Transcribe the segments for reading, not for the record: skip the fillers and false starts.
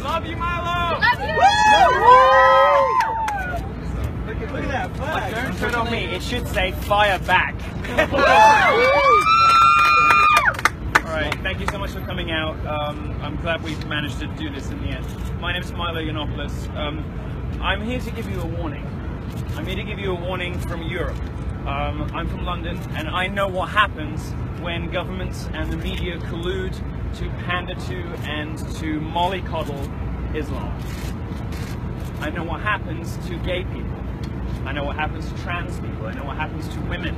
Love you, Milo! Love you! Look at that flag. Don't put it on me, it should say fire back. Alright, thank you so much for coming out. I'm glad we've managed to do this in the end. My name is Milo Yiannopoulos. I'm here to give you a warning. I'm here to give you a warning from Europe. I'm from London, and I know what happens when governments and the media collude to pander to and to mollycoddle Islam. I know what happens to gay people. I know what happens to trans people. I know what happens to women.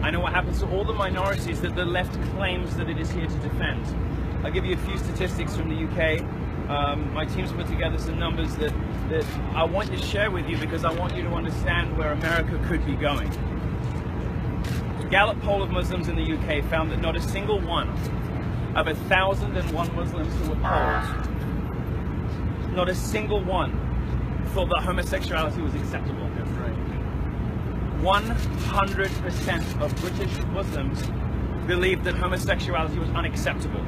I know what happens to all the minorities that the left claims that it is here to defend. I'll give you a few statistics from the UK. My team's put together some numbers that I want to share with you because I want you to understand where America could be going. The Gallup poll of Muslims in the UK found that not a single one of 1,001 Muslims who were polled, not a single one thought that homosexuality was acceptable. 100% of British Muslims believed that homosexuality was unacceptable.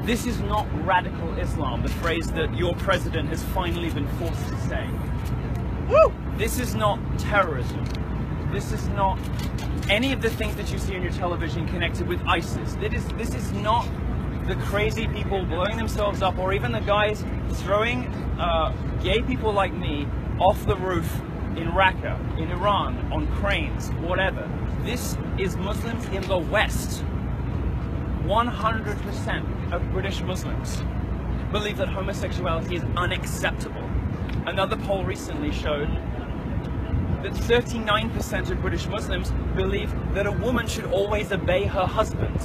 This is not radical Islam, the phrase that your president has finally been forced to say. Woo! This is not terrorism. This is not any of the things that you see on your television connected with ISIS. This is not the crazy people blowing themselves up, or even the guys throwing gay people like me off the roof in Raqqa, in Iran, on cranes, whatever. This is Muslims in the West. 100% of British Muslims believe that homosexuality is unacceptable. Another poll recently showed that 39% of British Muslims believe that a woman should always obey her husband.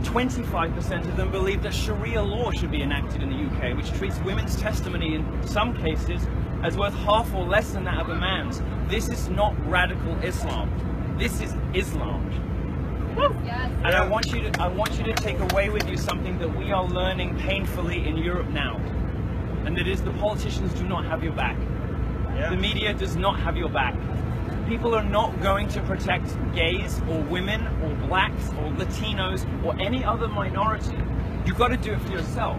25% of them believe that Sharia law should be enacted in the UK, which treats women's testimony in some cases as worth half or less than that of a man's. This is not radical Islam. This is Islam. Yes. And I want you to take away with you something that we are learning painfully in Europe now. And that is, the politicians do not have your back. The media does not have your back. People are not going to protect gays or women or blacks or Latinos or any other minority. You've got to do it for yourself.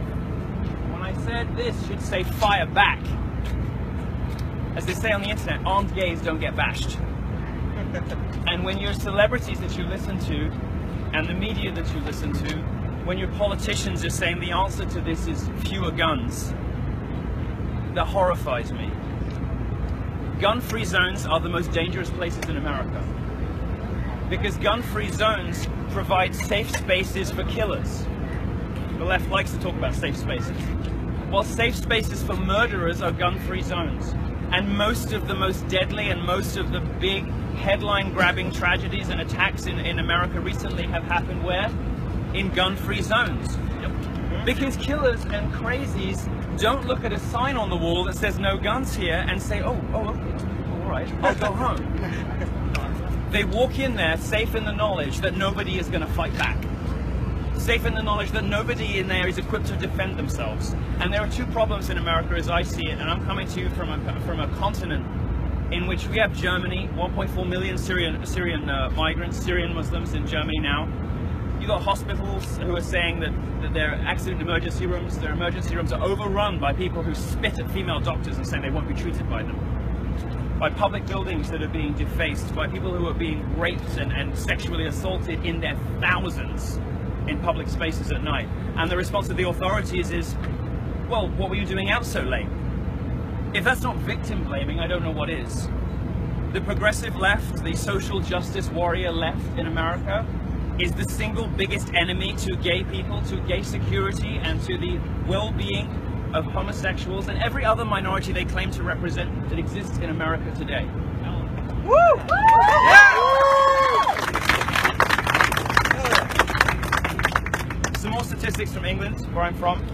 When I said this should say fire back, as they say on the internet, armed gays don't get bashed. And when your celebrities that you listen to and the media that you listen to, when your politicians are saying the answer to this is fewer guns, that horrifies me. Gun-free zones are the most dangerous places in America because gun-free zones provide safe spaces for killers. The left likes to talk about safe spaces. Well, safe spaces for murderers are gun-free zones. And most of the most deadly and most of the big headline-grabbing tragedies and attacks in America recently have happened where? In gun-free zones. Because killers and crazies don't look at a sign on the wall that says no guns here and say, oh, okay, all right, I'll go home. They walk in there safe in the knowledge that nobody is going to fight back. Safe in the knowledge that nobody in there is equipped to defend themselves. And there are two problems in America as I see it, and I'm coming to you from a continent in which we have Germany, 1.4 million Syrian migrants, Syrian Muslims in Germany now. You've got hospitals who are saying that their accident emergency rooms, their emergency rooms are overrun by people who spit at female doctors and saying they won't be treated by them. By public buildings that are being defaced, by people who are being raped and sexually assaulted in their thousands in public spaces at night. And the response of the authorities is, well, what were you doing out so late? If that's not victim blaming, I don't know what is. The progressive left, the social justice warrior left in America, is the single biggest enemy to gay people, to gay security, and to the well-being of homosexuals and every other minority they claim to represent that exists in America today. Woo! Yeah! Some more statistics from England, where I'm from.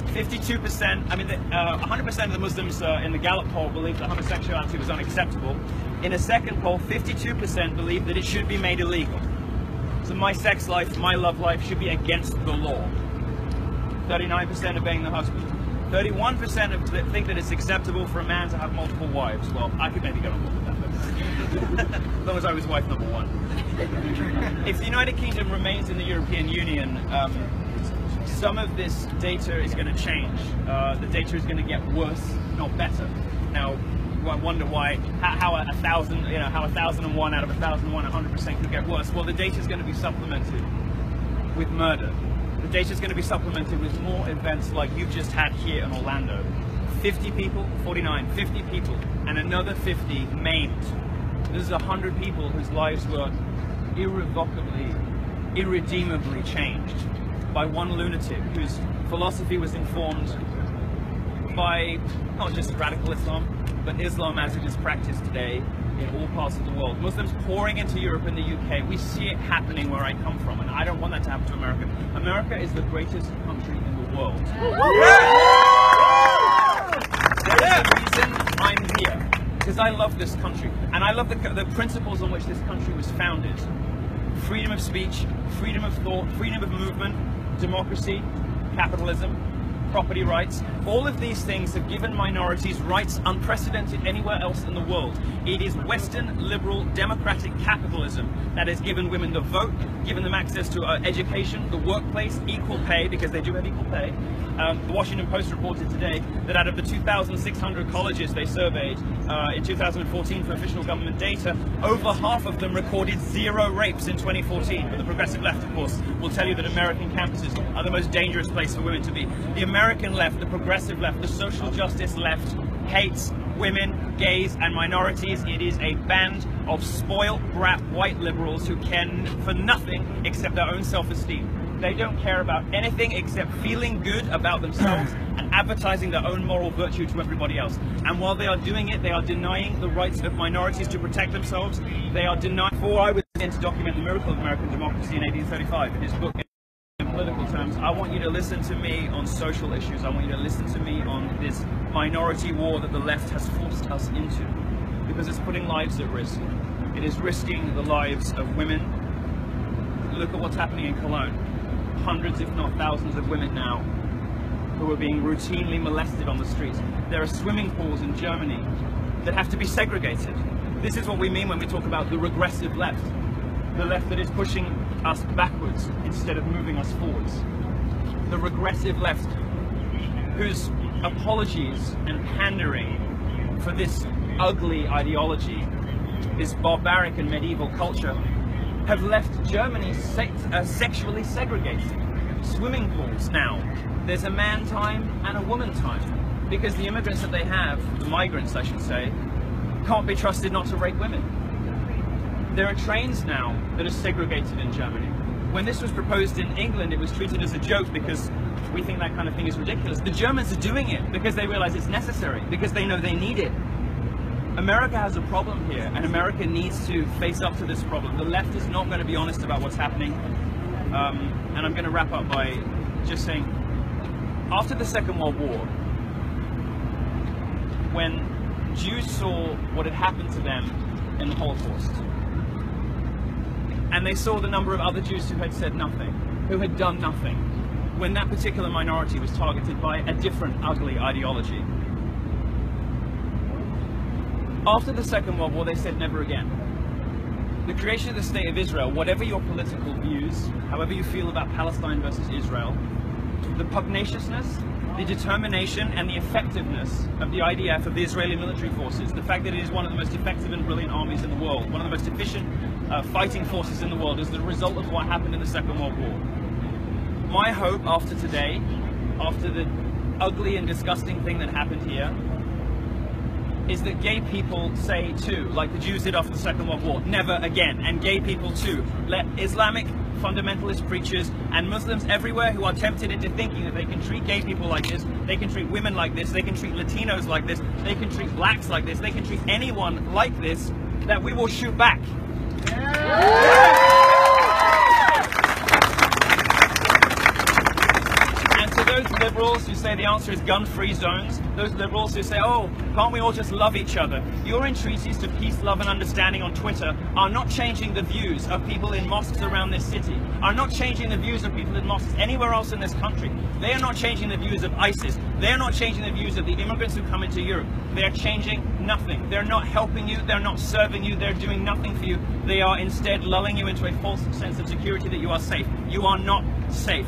52%, 100% of the Muslims in the Gallup poll believed that homosexuality was unacceptable. In a second poll, 52% believed that it should be made illegal. So my sex life, my love life should be against the law. 39% obeying the husband. 31% think that it's acceptable for a man to have multiple wives. Well, I could maybe get on board with that, but as long as I was wife number one. If the United Kingdom remains in the European Union, some of this data is going to change. The data is going to get worse, not better. Now, I wonder why, how 1,001 out of 1,001, 100% could get worse. Well, the data is going to be supplemented with murder. The data is going to be supplemented with more events like you've just had here in Orlando. 50 people, 49, 50 people, and another 50 maimed. This is 100 people whose lives were irrevocably, irredeemably changed by one lunatic whose philosophy was informed by not just radical Islam, but Islam as it is practiced today in all parts of the world. Muslims pouring into Europe and the UK. We see it happening where I come from, and I don't want that to happen to America. America is the greatest country in the world. There is a reason I'm here, because I love this country, and I love the principles on which this country was founded. Freedom of speech, freedom of thought, freedom of movement, democracy, capitalism, property rights. All of these things have given minorities rights unprecedented anywhere else in the world. It is Western, liberal, democratic capitalism that has given women the vote, given them access to education, the workplace, equal pay, because they do have equal pay. The Washington Post reported today that out of the 2,600 colleges they surveyed in 2014 for official government data, over half of them recorded 0 rapes in 2014. But the progressive left, of course, will tell you that American campuses are the most dangerous place for women to be. The American left, the progressive left, the social justice left hates women, gays, and minorities. It is a band of spoiled brat white liberals who care for nothing except their own self-esteem. They don't care about anything except feeling good about themselves and advertising their own moral virtue to everybody else. And while they are doing it, they are denying the rights of minorities to protect themselves. They are denying. Before I was in to document the miracle of American democracy in 1835, in his book, in political terms, I want you to listen to me on social issues. I want you to listen to me on this minority war that the left has forced us into, because it's putting lives at risk. It is risking the lives of women. Look at what's happening in Cologne. Hundreds, if not thousands, of women now who are being routinely molested on the streets. There are swimming pools in Germany that have to be segregated. This is what we mean when we talk about the regressive left. The left that is pushing us backwards instead of moving us forwards. The regressive left whose apologies and pandering for this ugly ideology, this barbaric and medieval culture, have left Germany sexually segregated. Swimming pools now, there's a man time and a woman time, because the immigrants that they have, the migrants I should say, can't be trusted not to rape women. There are trains now that are segregated in Germany. When this was proposed in England, it was treated as a joke because we think that kind of thing is ridiculous. The Germans are doing it because they realize it's necessary, because they know they need it. America has a problem here, and America needs to face up to this problem. The left is not going to be honest about what's happening. And I'm going to wrap up by just saying, after the Second World War, when Jews saw what had happened to them in the Holocaust, and they saw the number of other Jews who had said nothing, who had done nothing, when that particular minority was targeted by a different ugly ideology. After the Second World War, they said never again. The creation of the State of Israel, whatever your political views, however you feel about Palestine versus Israel, the pugnaciousness, the determination and the effectiveness of the IDF, of the Israeli military forces, the fact that it is one of the most effective and brilliant armies in the world, one of the most efficient fighting forces in the world, is the result of what happened in the Second World War. My hope after today, after the ugly and disgusting thing that happened here, is that gay people say too, like the Jews did after the Second World War, never again. And gay people too. Let Islamic fundamentalist preachers and Muslims everywhere who are tempted into thinking that they can treat gay people like this, they can treat women like this, they can treat Latinos like this, they can treat blacks like this, they can treat anyone like this, that we will shoot back. Those liberals who say the answer is gun-free zones, those liberals who say, oh, can't we all just love each other? Your entreaties to peace, love and understanding on Twitter are not changing the views of people in mosques around this city, are not changing the views of people in mosques anywhere else in this country. They are not changing the views of ISIS. They are not changing the views of the immigrants who come into Europe. They are changing nothing. They're not helping you. They're not serving you. They're doing nothing for you. They are instead lulling you into a false sense of security that you are safe. You are not safe.